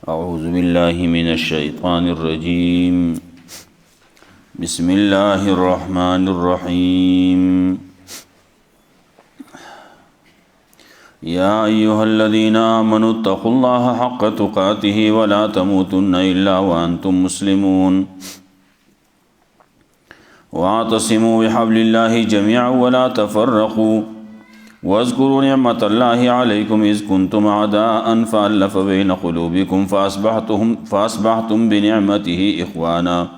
أعوذ بالله من الشيطان الرجيم بسم الله الرحمن الرحيم يا أيها الذين آمنوا اتقوا الله حق تقاته ولا تموتن إلا وأنتم مسلمون واعتصموا بحبل الله جميعا ولا تفرقوا واذكروا نعمة الله عليكم إذ كنتم أعداء فألف بين قلوبكم فأصبحتم بنعمته إخوانا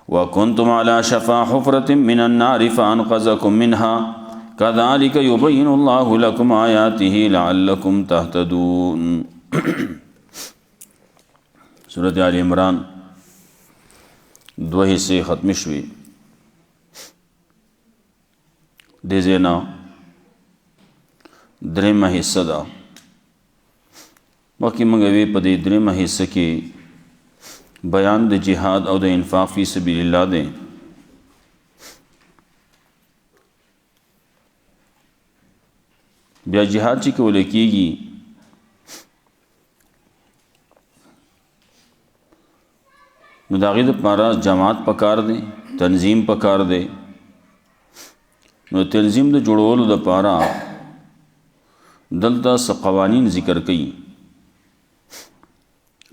وكنتم على شفا حفرة من النار فأنقذكم منها كذلك يبين الله لكم آياته لعلكم تهتدون سورة آل عمران دو حصے ختم شوی دے زینا درېمه حصہ ده مخکې موږ وی په دې درېمه حصہ کې بیان د جهاد او د انفاق فی سبیل الله دی بیا جهاد چې کول کېږي نو د هغې دپاره جماعت پکار دی تنظیم پکار دی نو تنظیم د جوړولو دپاره دلته څه قوانین ذکر کړي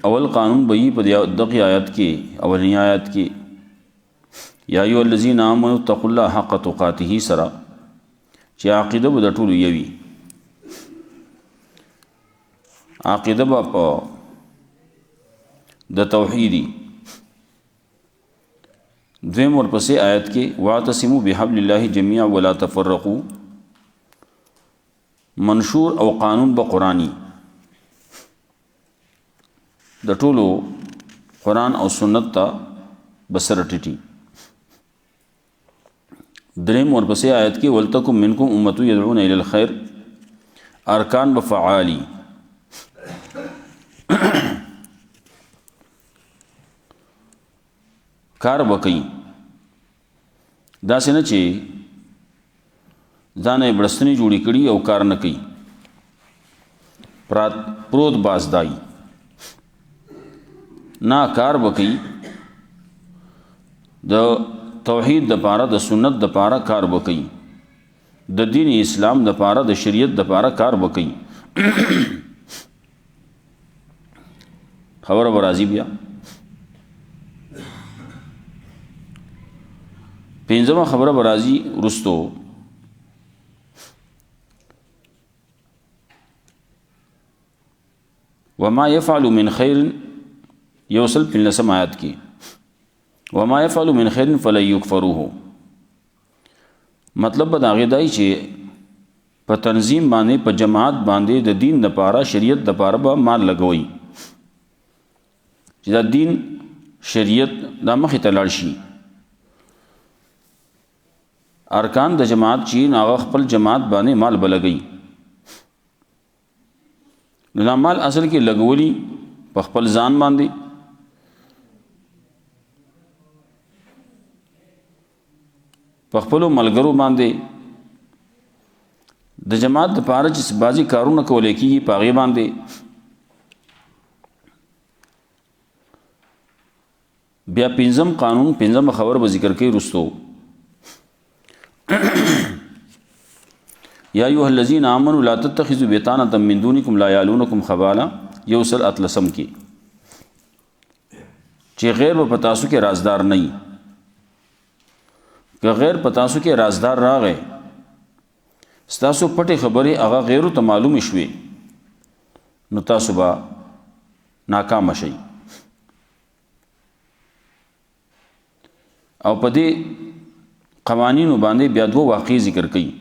اول قانون به یې په دغې آیت کې اولنی آیت کې یا ایها الذین آمنوا اتقوا الله حق تقاته سره چې عقیده به د ټولو یوي عقیده به په د توحیدي دویم ورپسې آیت کې واعتصموا بحبل الله جميعا ولا تفرقوا منشور او قانون به قرآنی د ټولو قرآن او سنت ته بسر ټیټي دریم ورپسې آیت کې ولتکم منکم امة يدعون الى الخير ارکان به فعالی کار به کوي داسې نه چې ځانه بړستنی جوړی کړي او کار نه کوي پروت بازدای نه کار وکي د توحید د پاره د سنت د پاره کار وکي د دین اسلام د پاره د شریعت د پاره کار وکي خبر برازي بیا پنځمه خبره برازي رستو وما يفعل من خير يوصل في لسم آیات کی وما يفعل من خير فلا يكفروه مطلب دا غیدای چې په تنظیم باندې په جماعت باندې د دین د پاره شریعت د پاره به مال لګوي چې دا دین شریعت د مخې ته لاړ شي ارکان د جماعت چې هغه خپل جماعت باندې مال بلګي نو دا مال اصل کې لګولی په خپل ځان باندې په خپلو ملګرو باندې د جماعت دپاره چې بعضې کارونه کولی کېږي په هغې باندې بیا پنځم قانون پنځمه خبر به ذکر کوي رستو یا ایها الذین آمنوا لا تتخذوا بطانة من دونکم لا یعلونکم خبالا یوصل اطلسم کی چې غیر په پتاسو کې رازدار نه وي که غیر پتاسو کې رازدار راغی ستاسو پټې خبرې هغه غیرو ته معلوم شوي نو تاسو به ناکام شئ او په دې قوانینو باندې بیا دوه واقعې ذکر کوي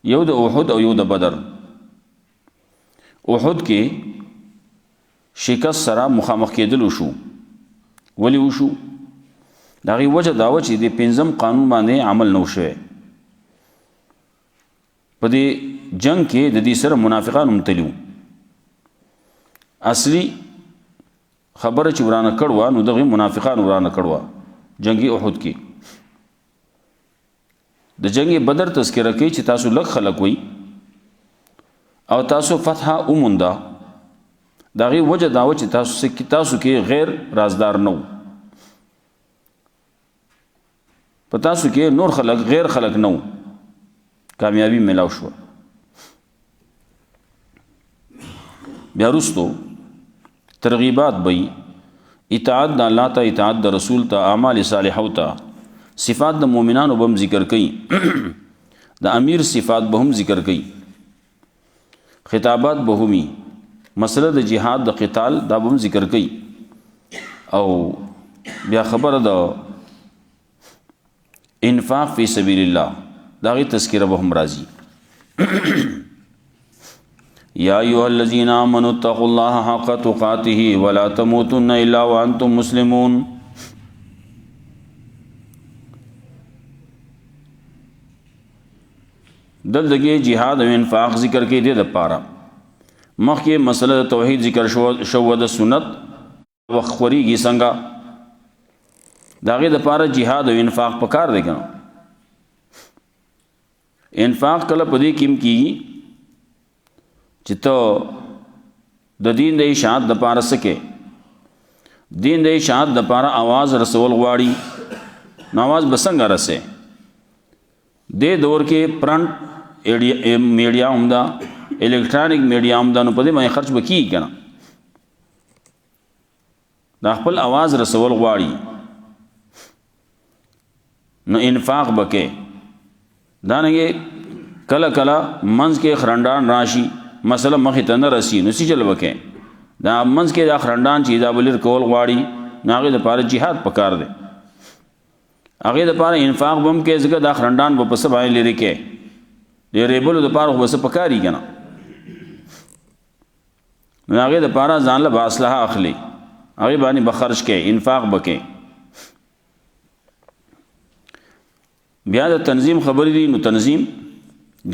یو د احد او یو د بدر احد کې شکست سره مخامخ کېدل وشو ولی وشو د هغې وجه دا وه چې د پنځم قانون باندې عمل نه شوی په دې جنگ کې د دې سره منافقان هم تلي اصلي خبره چې ورانه کړ وه نو دغې منافقان ورانه کړ وه جنګي احد کې د جنگ بدر تذکره کوي چې تاسو لږ خلک وي او تاسو فتح اومونده دا غي وجه دا و چې تاسو کې غیر رازدار نو په تاسو کې نور خلق غیر خلق نو کامیابی ملاو شو. بیا رستو ترغیبات بئی اطاعت د الله ته، اطاعت د رسول ته، اعمال صالحو ته، صفات د مؤمنانو بم ذکر کړي، د امیر صفات بهم ذکر کړي، خطابات بهمي، مسله د جهاد د قتال دا بهم ذکر کړي، او بیا خبره د انفاق فی سبیل الله دا غي تذکرہ بهم راځي. یا ایها الذین آمنوا اتقوا الله حق تقاته ولا تموتن الا وانتم مسلمون. دلته جهاد او انفاق ذکر کې دي د پاره مخکې مسله توحید ذکر شو د سنت وخوريږي څنګه داغه د پاره جهاد او انفاق پکار دی کنه. انفاق کله پدې کېم کیږي چې ته د دین د اشاعت د پاره سکے، دین د اشاعت د پاره आवाज رسول غواړي، نو आवाज بسنګ رسے د دور کې پرنٹ میډیا هم دا، الکترونیک میډیا هم دا، نو په دې باندې خرج وکړي کنه. دا خپل आवाज رسول غواړي نو انفاق بکې. دانګه کله کله منځ کې خرندان راشي، مسله مخې ته نه رسی، نو سی چل وکې دا منځ کې دا خرندان چې دا بلیر کول غواړي، نو هغه د پاره جهاد پکار دی، هغه د پاره انفاق بم کې ځکه دا خرندان په پس باندې لري کې د ریبلو د پاره وسه پکاري کنه، نو هغه د پاره ځان له اصلحه اخلي، هغه باندې بخرج کې انفاق بکې. بیا د تنظیم خبرې دي، نو تنظیم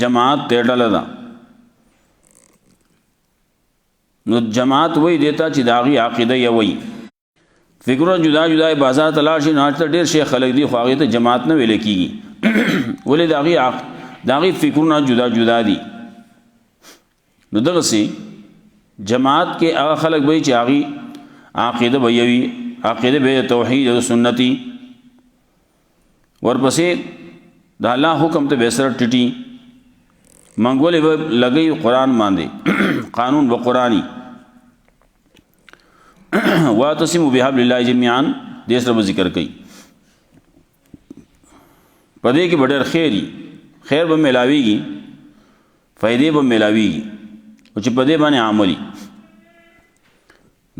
جماعت ته ډله ده، نو جماعت وای دیتا چې داغي عقیده یې وای فکرونه جدا جدا بازار تلاش نه اته ډیر شیخ خلک دي خو هغه ته جماعت نه ویل کیږي ولې داغي فکرونه جدا جدا دي. نو دغه سي جماعت کې هغه خلک وای چې هغه عقیده ویوي، عقیده به توحید او سنتي، ورپسې د الله حکم ته به سره ټټي منګولې به لګي قرآن باندې قانون و قرآنی واعتصموا بحبل الله جميعا دې سره ذکر کوي. پدې کې ډېر خیر به ملاويږي، فائدې به ملاويږي او چې پدې باندې عملي.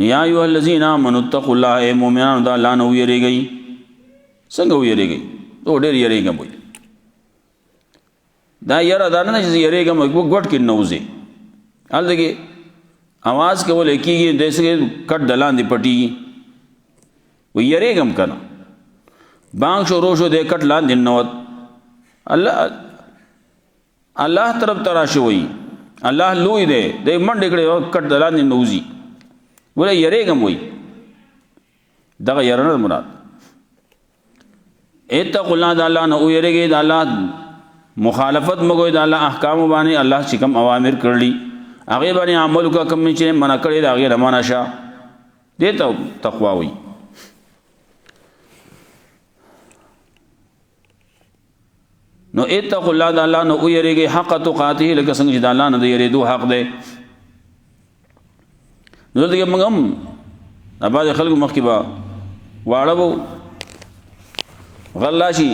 یا ایها الذین آمنوا اتقوا الله، اے مومنانو دا الله نه ویریږئ. څنګه ویریږئ؟ ته ډېر یریږم وي دا یره دا نه چې یریږم ګوټ کې نوځي هلته आवाज کول کېږي داسې کټ دلان دی پټي و یریږم کنه بانګ شروع شو د کټ لاندې نوت الله طرف تراشه وي الله لوی دی د منډې کړي کټ دلان نوځي ولې یریږم وي دغه یره نه مراد. اتقوا الله د الله نه ویریږئ، د الله مخالفت مګوئ، د الله احکام باندې الله چې کوم اوامر کړلی هغه باندې عمل وکړه، کوم چې منع کړی دا هغه رمانه شه، دې ته تقوا وایي. نو اتقوا الله د الله نه ویریږئ حق تقاته، لکه څنګه چې د الله نه د یریدو حق دی. نو دغه موږ هم اباده خلکو مخکې به واړو غلاشي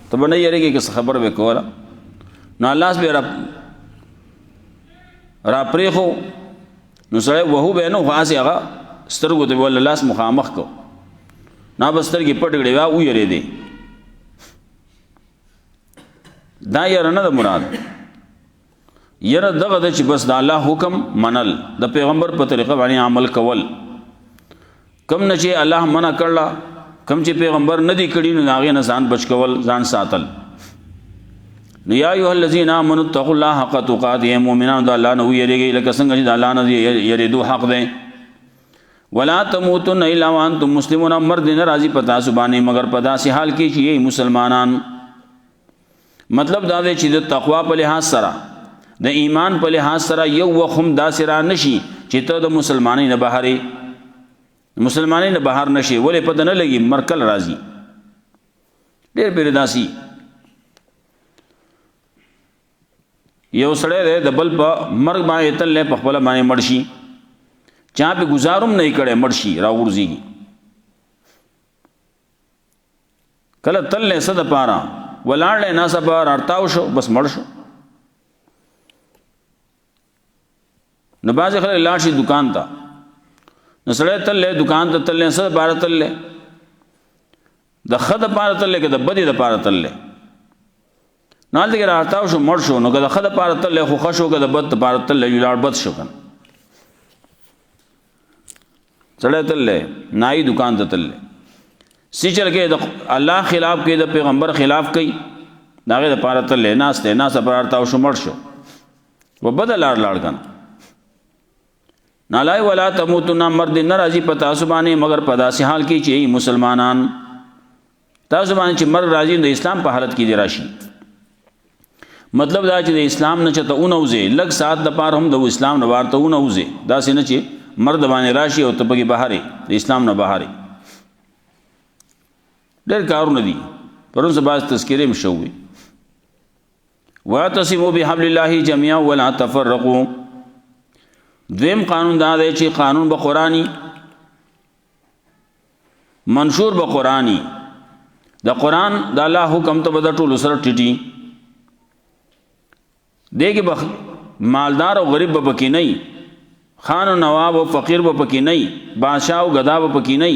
ته باندې یریږي که خبر وکولا نو الله سبحانه را پریخو نو سره وهو به نو خاص هغه سترګو ته ول لاس مخامخ کو نا بستر کې پټ غړي وا و یری دی دا یره نه مراد یره دغه د چې بس د الله حکم منل، د پیغمبر په طریقه باندې عمل کول، کم نه چې الله منع کړلا، کم چې پیغمبر ندی کړي نو هغه نه ځان بچ کول، ځان ساتل. نو یا ایها الذین آمنوا اتقوا الله حق تقاته، مومنان د الله نه ویریږئ لکه څنګه چې د الله نه یریدو حق دی. ولا تموتن الا وانتم مسلمون، مرد نه راضی پتا سبحانه مگر پدا سي حال کې چې مسلمانان. مطلب دا دی چې د تقوا په لحاظ سره، د ایمان په لحاظ سره یو وخم دا سره نشي چې ته د مسلمانۍ نه بهرې مسلمانۍ نه بهر نشي ولې پته نه لګي مرکل راځي ډېر پېرې داسي یو سړی دی د بل په مرګ باندې تللی په خپله باندې مړ شي چا پې ګزار هم نه یې کړی مړ شي راغورځېږي کله تللی څه دپاره ولاړلی ناڅه په رارتاو شو بس مړ شو نو بعضې خلک لاړ شي دکان ته نو سړی تللی دکان ته تللی څه دپاره تللی د ښه دپاره تللی که د بدې دپاره تللی نو هلته کې رارتاو شو مړ شو نو که د ښه دپاره تللی خو ښه شو که د بد دپاره تللی ولاړ بد شو که سړی تللی نایي دکان ته تللی سیچل کې د الله خلاف کوي د پیغمبر خلاف کوي د هغې دپاره تللی ناست دی ناسته پر رارتاو شو مړ شو و بده لار لاړ که نه نالای ولا تموتن مرد نه راځي په تاسو باندې مگر په داسې حال کې چې مسلمانان تاسو باندې چې مرګ راځي د اسلام په حالت کې دی راشي مطلب دا چې د اسلام نه چې ته ونوځې لږ ساعت دپاره هم د اسلام نه بهر ته ونوځې داسې نه چې مرد باندې راشي او ته پکې بهرې د اسلام نه بهرې ډېر کارونه دي پرون څه بعض تذکرې هم شوي واعتصموا بحبل الله جميعا ولا تفرقوا دویم قانون دا دی چې قانون به قرآني منشور به قرآني د قرآن د الله حکم ته به د ټولو سره ټیټي دی کې به مالدار او غریب به پکې نه خان و نواب او فقیر به پکې نه بادشاه او غدا به پکې نه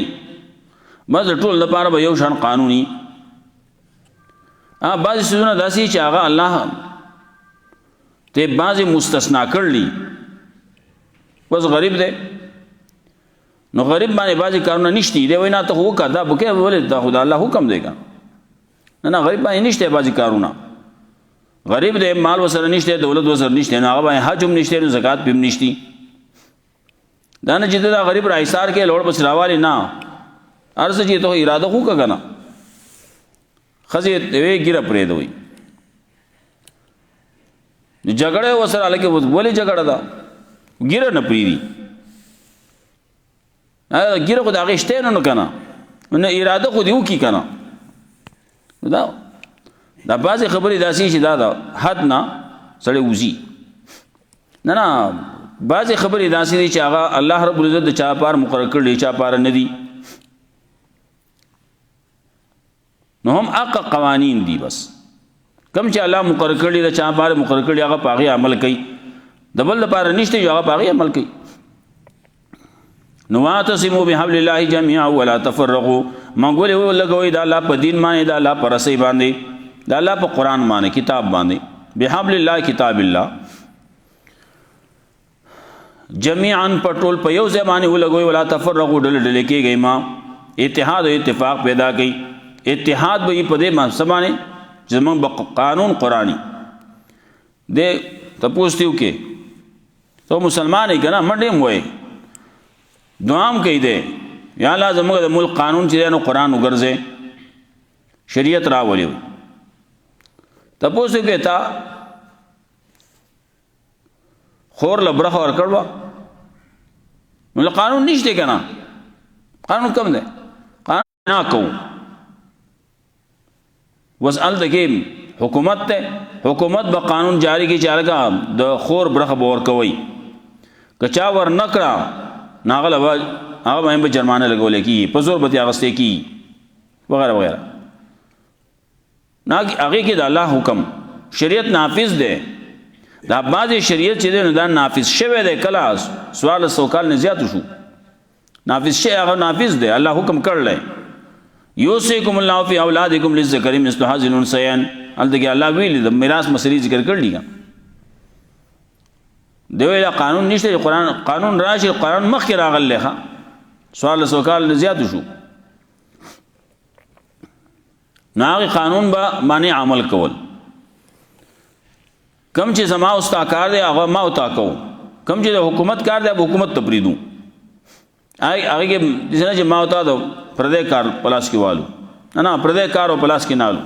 بس ټول لپاره به یو شان قانوني بعضې څیزونه داسې چې هغه الله ته بعضې مستثنا کړلي بس غریب دی نو غریب باندې بعضې کارونه نشتی دی وایي نه ته خو وکړه دا به کوې ولې دا خو د الله حکم دی که نه غریب باندې نشته بعضې کارونه غریب دی مال ورسره نشته دولت ورسره نشته نو هغه باندې حج هم نشته نو زکات پې هم نشتي دا نه چې ته دا غریب را حصار کې لوړ بس راوالې نه هر څه چې ته اراده خو وکړه که نه ښځې وی ګیره پرېږدوئ جګړه ورسره هلکې ولې جګړه ده ګیره نه پرېږدي ګیره خو د هغې شتی نه که نه نه اراده خو دې وکړي که نه دا بعضې خبرې داسې چې دا د حد نه سړی وځي نه بعضې خبرې داسې دي چې هغه الله رب العزت د چا پار مقرر کړي چا پاره نه دي نو هم حق قوانین دي بس کم چې الله مقرر کړي د چا پاره مقرر کړي هغه په هغې عمل کوي د بل لپاره نشته چې هغه په هغې عمل کوي نو واعتصموا بحبل الله جميعا ولا تفرقوا منګولې ولګوئ د الله په دین باندې د الله په رسۍ باندې د الله په قرآن باندې کتاب باندې بحبل الله کتاب الله جميعا په ټول په یو ځای باندې ولګوئ ولا تفرقوا ډلې ډلې کېږئ ما اتحاد او اتفاق پیدا کوي اتحاد به یې په دې څه باندې چې زموږ به قانون قرآني دی تپوس دې وکړې ته مسلمان یې که نه منډې هم وایې دعا هم کوي دی یا الله زموږ د ملک قانون چې دی نو قرآن وګرځې شریعت راولي تپوس دې وکړې تا خور له برخه ورکړ وه نو قانون نشته که نه قانون کم دی قانون نه کوو وس هلته کې حکومت ته حکومت به قانون جاری کی چې هلکه د خور برخه به ورکوئ که چا ور نه کړه نو هغه باندې به جرمانه لګولی کېږي په زور به ترې اخیستی کېږي وغیره وغیره هغې کې د الله حکم شریعت نافذ دی دا بعضې شریعت چې دی نو دا نافذ شوی دی کله 1400 کال نه زیاتو شو نافذ شوی هغه نافذ دی الله حکم کړلی یوصیکم الله فی اولادکم للذکر مثل حظ الانثیین هلته کې الله ویلي د میراث مسلې ذکر کړلي که دی ویله قانون نشته چې قانون راشي قانون مخکې راغلی ښه 1400 کال نه زیاتو شو نو هغې قانون به باندې عمل کول کم چې زما استا کار دی هغه ما وتا کوو کم چې د حکومت کار دی به حکومت ته پرېږدو هغې کې داسې نه چې ما وتا د پردی کار په لاس کې والو نه پردی کار او په لاس کې نه والو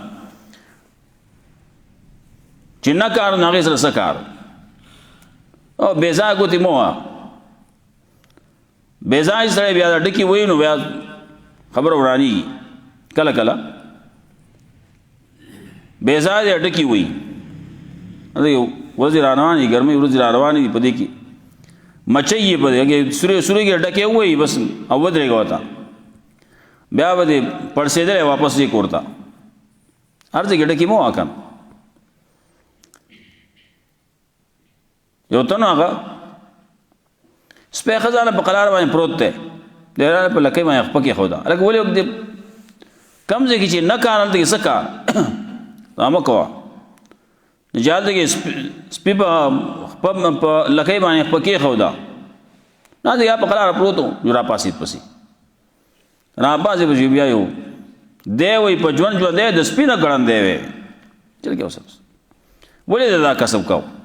چې نه کار نو هغې سره څه کار او بې ځایه ګوتې مه وه بې ځای سړی بیا د ډکي وایي نو بیا خبره ورانېږي کله کله بې ځای دی ډکي وایي ورځې را روانې دي ګرمۍ ورځې را روانې دي په دې کې مچۍ یې په دې سورې کې ډکې ووایي بس او ودرېږه ورته بیا به دې پړسېدلی واپس یې کور ته هر ځای کې ډکې مه وه که نه یو تن هغه سپی ښځه په قلار باندې پروت دی د ایران په لکۍ باندې خپه کېښوده هلکه ولې وخت کم ځای کې چې نه کار هلته کې څه کار دا مه کوه چې هلته کې سپي په لکۍ باندې خپه کېښوده نه دی یا په قلاره پروت و جو راپاسېد پسې راپاسې پسې بیا یو دی وایي په ژوند ژوند دی د سپي نه ګړندی وی چل کې اوسه ولې دا کسب کوو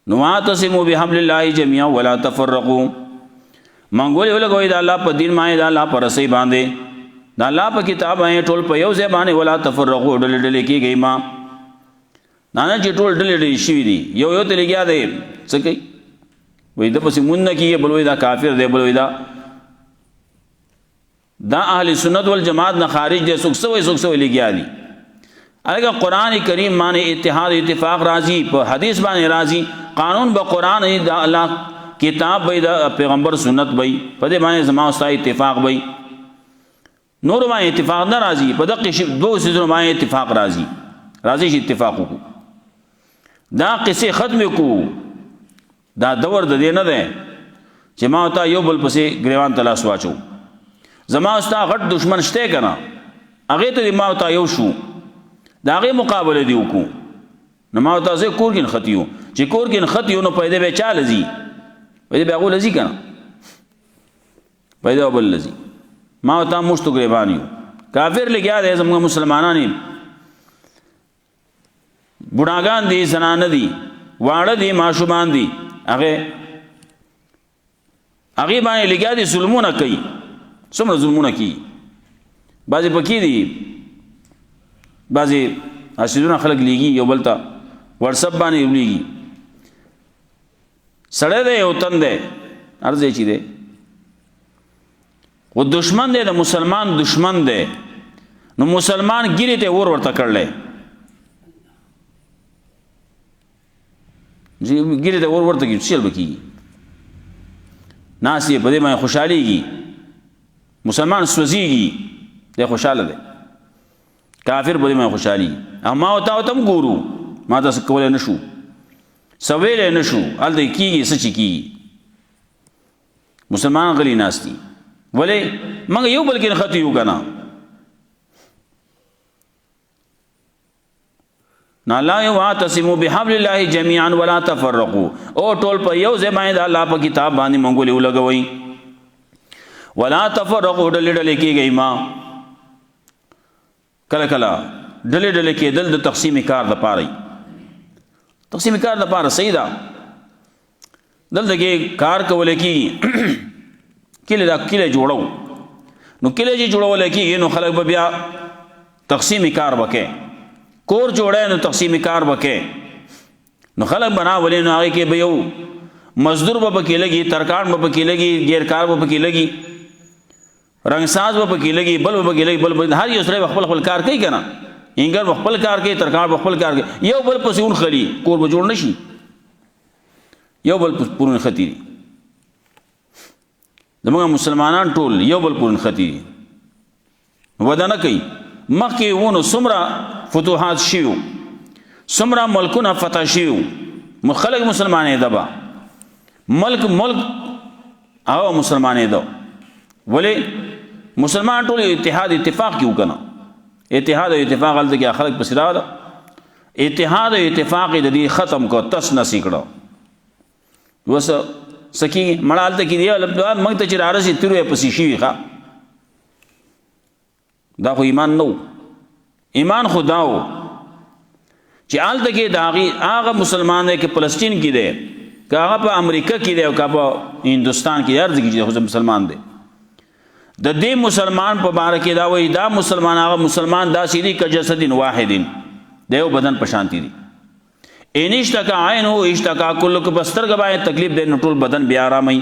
نو واعتصموا بحبل الله جميعا ولا تفرقوا منګولې ولګوئ د الله په دین باندې د الله په رسۍ باندې د الله په کتاب باندې ټول په یو ځای باندې ولا تفرقوا ډلې ډلې کېږئ ما نه چې ټول ډلې ډلې شوي دي یو یو ته لګیا دی څه کوي وایي ده پسې مونږ نه کېږي بل وایي دا کافر دی بل وایي دا اهل سنت والجماعت نه خارج دی څوک څه وایي څوک څه وایي لګیا دي هلکه قرآن کریم باندې اتحاد اتفاق راځي په حدیث باندې راځي قانون به قرآن د الله کتاب به د پیغمبر سنت به په دې باندې زما او ستا اتفاق به نور باندې اتفاق نه راځي په دقې دوه څیزونو باندې اتفاق راځي چې اتفاق وکړو دا قصې ختم کړو دا دور د دې نه دی چې ما او تا یو بل پسې ګریوان ته لاس واچو زما او ستا غټ دشمن شته که نه هغې ته ما او تا یو شو د هغې مقابله دې وکړو نو ما او تا زه کور کې نښتي یو چې کور کې نښتي یو نو پیدا به چا لځي پیدا به هغو لځي که نه پیدا به بل لځي ما او تا موږ تو ګریبان یو کافر لګیا دی زموږ مسلمانان یې بوډاګان دي زنانه دي واړه دي ماشومان دي هغې باندې لګیا دي ظلمونه کوي څومره ظلمونه کوي بعضې پکې دي بعضې اسیدونه خلک لیږي یو بل ته وټسپ باندې لیږي سړی دی یو تن دی هر ځای چې دی خو دشمن دی د مسلمان دشمن دی نو مسلمان ګیرې ته اور ورته کړلی ګیرې ته اور ورته کېږي څه چل به کېږي ناست یې په دې باندې خوشحالېږي مسلمان سوځېږي دی خوشحاله دی کافر په دې باندې خوشحالېږي او ما ورته هم ګورو ما داسې کولی نه شو څه ویلی نه شو هلته کېږي څه چې کېږي مسلمان غلي ناست دي ولې موږ یو بل کې نښتي یو که نه نو الله یې واعتصموا بحبل الله جميعا ولا تفرقوا او ټول په یو ځای باندې د الله په کتاب باندې منګولې ولګوئ ولا تفرقوا ډلې ډلې کېږئ ما کله کله ډلې ډلې کېدل د تقسیم کار دپاره تقسیم کار دپاره صحیح ده دلته کې کار کولی کېږي کلی جوړو نو کلی چې جوړولی کېږي نو خلک به بیا تقسیم کار وکړي کور جوړی نو تقسیم کار وکړي نو خلک به راولي نو هغې کې به یو مزدور به پکې لګي ترکاڼ به پکې لګي ګیرکار به پکې لګي رنګساز به پکې لګي بل به پکې لګي بل هر یو سړی به خپل خپل کار کوي که نه اینګر به خپل کار کوي ترکاڼ به خپل کار کوي یو بل پسې ونښلي کور به جوړ نه شي یو بل پورې نښتي دي زموږ مسلمانان ټول یو بل پورې نښتي دي وده نه کوي مخکې ونو څومره فتوحات شوي څومره ملکونه فتح شوي خلک مسلمانېده به ملک هغه مسلمانېده ولې مسلمان ټول اتحاد اتفاق کې وکنه اتحاد او اتفاق هلته کې خلک پسې راغله اتحاد او اتفاق یې د دې ختم کړه تس نسې کړه اوس څه کېږي مړه هلته کې دی موږ ته چې رارسي تیرو یې پسې شوي ښه دا خو ایمان نه و ایمان خو دا و چې هلته کې د هغه مسلمان دی که فلسطین کې دی که هغه په امریکا کې دی او که په هندوستان کې هر ځای کې دی خو مسلمان دی د دې مسلمان په باره کې دا وایي دا مسلمان هغه مسلمان داسې دي که جسد واحد د یو بدن په شانتي دي ان اشتکا عینه اشتکا کل کو بستر باندې تکلیف دی نو ټول بدن بیا آرامي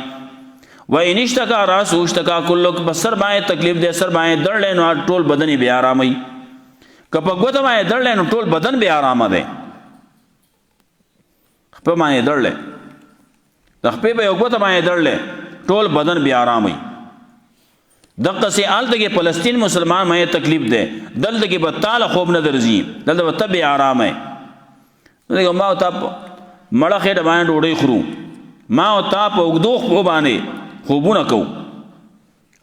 و ان اشتکا راس اشتکا کل کو بستر باندې تکلیف دی سر باندې دړل نو ټول بدن بیا آرامي کپه ګوت باندې دړل نو ټول بدن بیا آرام دی په باندې دړل د خپې په یو ګوت باندې دړل ټول بدن بیا آرامي دغه سي آلته کې فلسطین مسلمان مې تکلیف ده دلته کې بتاله خوب نه درځي دلته وتبي آرام ہے دغه ما او تا مړه خېټه باندې ډوډۍ خورو ما او تا په وګدوخ په باندې خوبونه کو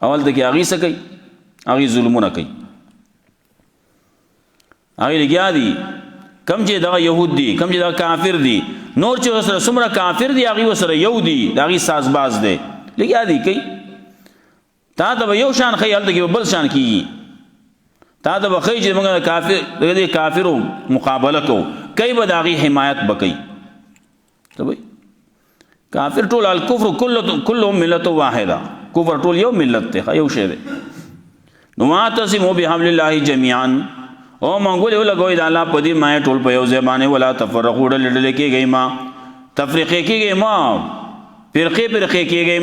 اول ته کې اغي سکی اغي ظلمونه کوي اغي لګیا دي کم چې دا يهود دي کم چې دا کافر دي نور چې سره سمره کافر دي اغي وسره یو دي اغي سازباز دي لګیا دي کوي تا ته یو شان خیال ته کې بل شان کیږي تا ته بخی چې موږ کافر دغه کافرو مقابله کو کای به داغي حمایت بکئی ته وای کافر ټول الکفر كله ملت واحده کفر ټول یو ملت ته یو شی دی نو معتصموا بحبل الله جميعا او مونږ له لګوي د الله په دې ما ټول په یو ځبانه ولا تفرقوا ډل کېږي ما تفریقې کېږي ما فرقې کېږي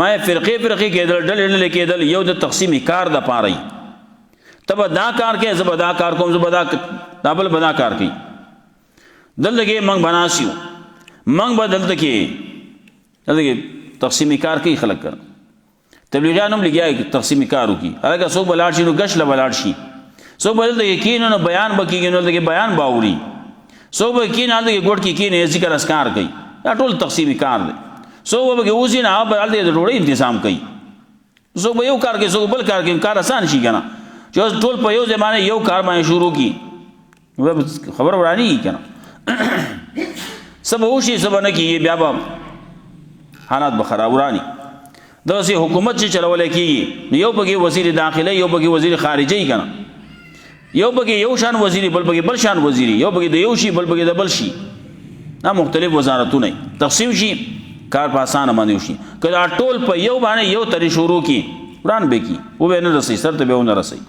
ما فرقې کېدل کېدل یو د تقسیم کار د پاره تب دا کار کې زبدا کار کوم زبدا دابل بنا کار کوي دلته کې منګ بناسیو منګ بدلته کې تقسیم کار کوي خلک کړ تبلیغیان هم لګیا تقسیم کارو کی هغه څو بلاړ شي نو غش ل بلاړ شي څو بدل یقین نو بیان بکیږي نو دغه بیان باوري څو به کین حال دغه ګډ کې کین ذکر اسکار کوي دا ټول تقسیم کار دی څو به اوسین هغه بل دې ډوړې تنظیم کوي څو به یو کار کوي څو بل کار کوي کار آسان شي کنه چې ټول په یو زمانه یو کار باندې شروع کی خبر ورانی کنه سب وشي سب نه کیږي بیا به حالات به خراب ورانی دغه حکومت چې چلول کیږي یو بګي وزیر داخله یو بګي وزیر خارجه کنه یو بګي یو شان وزیر بل بګي بل شان وزیر یو بګي د یو شی بل بګي د بل شی دا مختلف وزارتونه تقسیم شي کار په آسان باندې وشي کله ټول په یو باندې یو تری شروع کی قران به کی او به نه رسي سر ته به نه رسي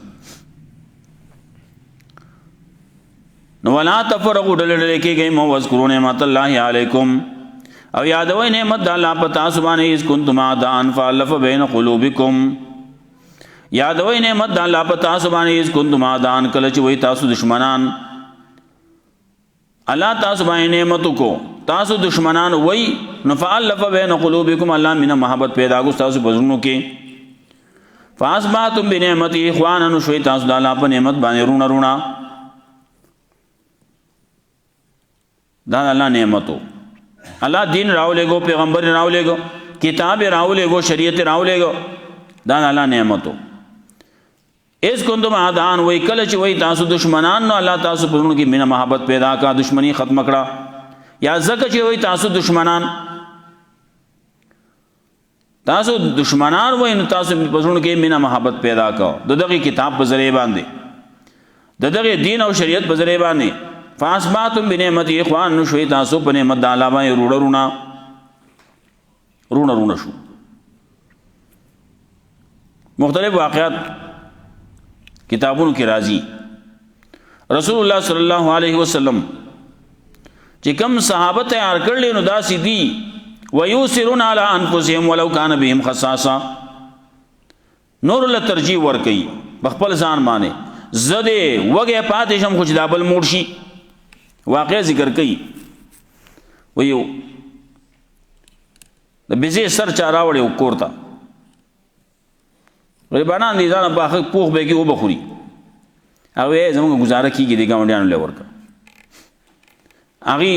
نو ولا تفرقوا دل کېږي مو واذکروا نعمت الله علیکم او یادوي نعمت د الله په تاسو باندې اس کنتم عدان فالف بین قلوبکم یادوي نعمت د الله په تاسو باندې اس کنتم عدان کله چې وای تاسو دشمنان الله تاسو باندې نعمت کو تاسو دشمنان وای نو فالف بین قلوبکم الله مینا محبت پیدا کو تاسو بزرونو کې فاسباتم بنعمت اخوانا نو شوي تاسو د الله په نعمت باندې رونا دا الله نعمتو الله دین راولے گو پیغمبر راولے گو کتاب راولے گو شریعت راولے گو دا الله نعمتو اس کنتم عدان وای کله چې وای تاسو دشمنان نو الله تاسو پرونو کې مینا محبت پیدا کا دشمنی ختم کړه یا زکه چې وای تاسو دشمنان وای نو تاسو پرونو کې مینا محبت پیدا کا دغه کتاب په ذریعہ باندې دغه دین او شریعت په ذریعہ باندې فاسباتم بنعمت اخوان نو شوي تاسو په نعمت د الله باندې رونا شو مختلف واقعات کتابونو کې راځي رسول الله صلی الله علیه وسلم چې کوم صحابه تیار کړل نو دا سیدی ويسرون علی انفسهم ولو کان بهم خصاصه نور له ترجیح ور کوي بخپل ځان باندې زده وګه پاتې شم خو دابل مورشي واقع ذکر کوي ویو د بيزي سر چا راوړي او کوړتا غریبانان دي ځان په حق پوخ به کې و بخوري او یې زموږ گزاره کیږي د گاونډیانو له ورکا اغي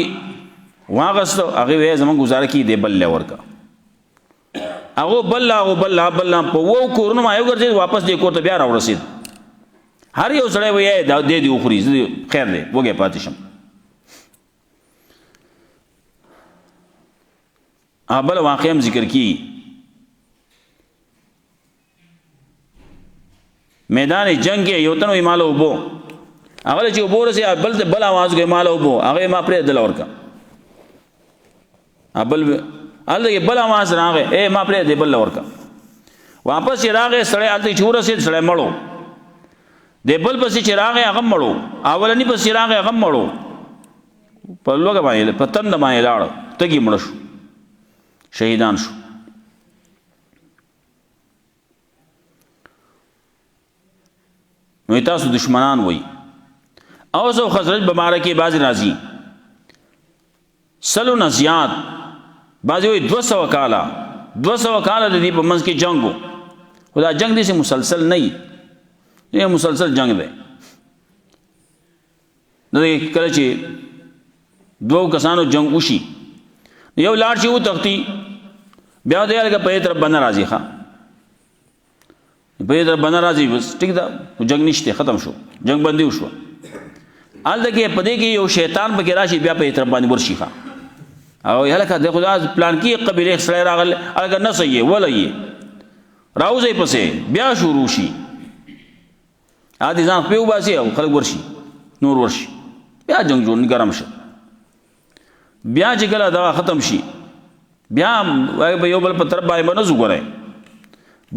واغستو اغي یې زموږ گزاره کیږي د بل له ورکا هغه بل په وو کورونو ما یو ګرځي واپس دې کوته بیا راورسید هر یو سړی وې دا دې دی خوري خیر دی وګه پاتې شم ابل واقعم ذکر کی میدان جنگ کې یو تنو مالو وبو هغه چې وبو رسي بل आवाज کوي مالو وبو هغه ما پرې دل ورکا ابل الله بل आवाज راغې اے ما پرې دل ورکا واپس راغې سړی الته چور سي سړی مړو دبل پسې چراغ هغه مړو اولنی پسې راغې هغه مړو په لوګه باندې په تند باندې لاړ تګي مړ شو شهیدان شو نو تاسو دشمنان وای اوس او خزرج بمارکه باز راځي سلو نزیات بعض وی 200 کاله 200 کاله د دې په منځ کې جنگ وو خدا جنگ دې مسلسل نه یې مسلسل جنگ دی نو کله چې دوه کسانو جنگ وشي یو لاړ شي و تختی بیا دې هغه په طرف باندې راځي ښا په طرف باندې راځي بس ټیک دا جنگ نشته ختم شو جنگ باندې وشو آل دغه په دې کې یو شیطان به راشي بیا په طرف باندې ورشي ښا او یلکه د خدا پلان کې قبیله سره راغل هغه نه صحیح ولا یې راوځي پسې بیا شروع شي ا دې ځان په وباسي او خلک ورشي نور ورشي بیا جنگ جوړ ګرم شي بیا چې کله دا ختم شي بیا به یو بل په طرف باندې نه زوګره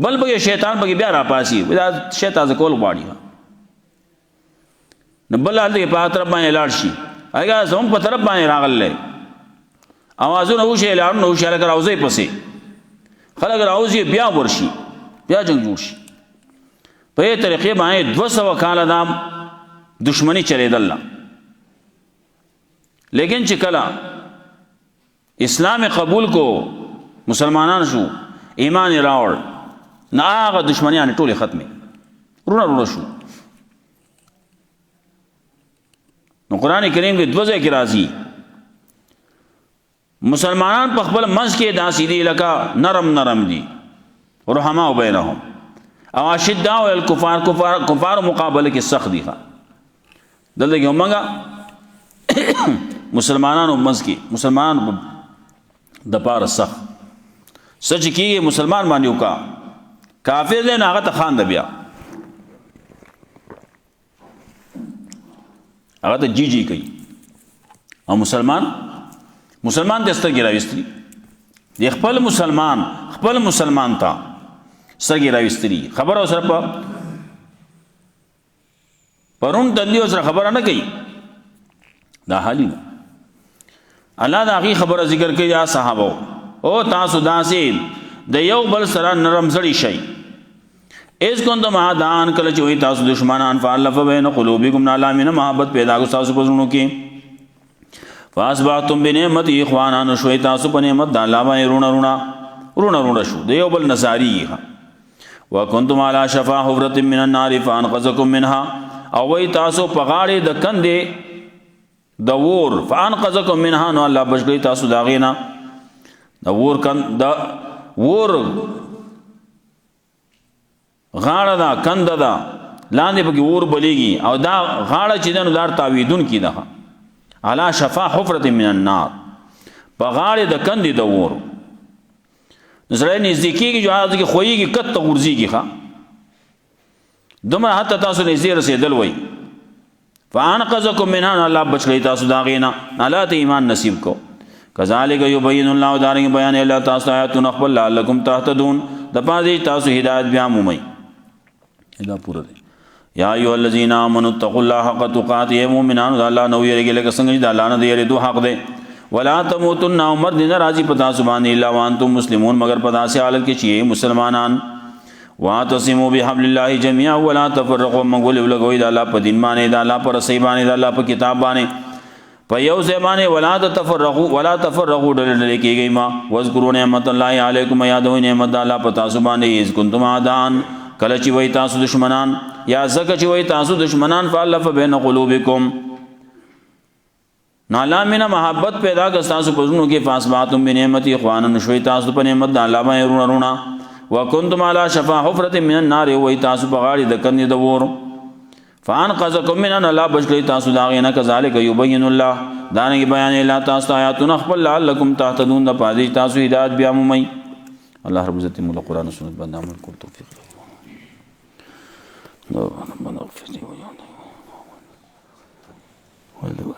بل به شیطان به بیا را پاسي دا شیطان ز کول غواړي نه بل حال دې په طرف باندې لاړ شي هغه زموږ په طرف باندې راغله اوازونه وشي اعلان نو شاله راوځي پسې خلک راوځي بیا ورشي بیا جنگ جوړ شي په دې طریقې باندې 200 کال دام دشمنی چلیدل لیکن چې کله اسلام قبول کو مسلمانان شو ایمان راوړ نه هغه دشمنیان ټوله ختمه رونه شو نو قران کریم کې 2 ځای کې راځي مسلمانان په خپل منځ کې داسې دي لکه نرم دي رحما بینهم او اشداء الکفار کفار مقابله کې سخت دي دلته کې همغه مسلمانانو منځ کې مسلمان د پاره سخت سچ کې مسلمان باندې وکا کافر له هغه ته خان د بیا هغه ته جی کوي او مسلمان د سترګې راوستري د خپل مسلمان ته سترګې راوستري خبر او سره پرون دلی او سره خبره نه کوي دا حالي الله دا غي خبره ذکر کوي یا صحابه او تاسو داسې د یو بل سره نرم زړی شي اس کوندم عادان کله چې وي تاسو دشمنان فالف بین قلوبکم نالامین محبت پیدا کو تاسو پزونو کې فاسبحتم بنعمت اخوانا نشوي تاسو په نعمت د الله باندې رونه شو د یو بل نصاری وکنتم علی شفا حفرة من النار فانقذکم منها او وي تاسو په غاړه د کندې د ور فانقذکم منها نو الله بچی تاسو دا غینا د ور غاړه دا کند دا لاندې پکې ور بلیږي او دا غاړه چې دنو دار تعویذون کی ده علا شفا حفرة من النار په غاړه د کندې د ور نظر نزدیکیږي جو هغه کې خوېږي کته ورځيږي ښا دمه حتی تاسو نږدې رسیدل وای فانقذکم منها الله بچی تاسو دا غینا الله ته ایمان نصیب کو کذالک یبین الله دارنګ بیان الله تاسو آیاتونه خپل لعلکم تهتدون د پاره تاسو هدایت بیا مومئ دا پورا دی یا ایو الذین آمنوا اتقوا الله حق تقاته مؤمنان الله نو یریږي لکه څنګه چې الله نه دی یری دوه حق دی ولا تموتن عمر دین راضی پتا سبحان الله وانتم مسلمون مگر پتا سے حالت کې چې مسلمانان واعتصموا بحبل الله جميعا ولا تفرقوا مغول لګوي د الله په دین باندې د الله پر صحیح باندې د الله په کتاب باندې په یو زمانه ولا تفرقوا دل کېږي ما واذکروا نعمت الله علیکم یادو نعمت الله پتا سبحان اذ کنتم عادان کله چې وای تاسو دشمنان یا زکه چې وای تاسو دشمنان فالف بین قلوبکم نالامنا محبت پیدا کړ تاسو پزونو کې فاسباتم بنعمت اخوانا نشوي تاسو په نعمت د الله باندې رونه وکنتم علی شفا حفرة من النار وای تاسو په غاړه د کندې د ور فانقذکم من الله بچی تاسو دا غینا کذالک یبین الله دانګ بیان الله تاسو آیاتونه خپل لعلکم تهتدون د پادې تاسو هدایت بیا مومئ الله رب عزت مولا قران او سنت باندې عمل کول توفیق ربنا اغفر لي ولي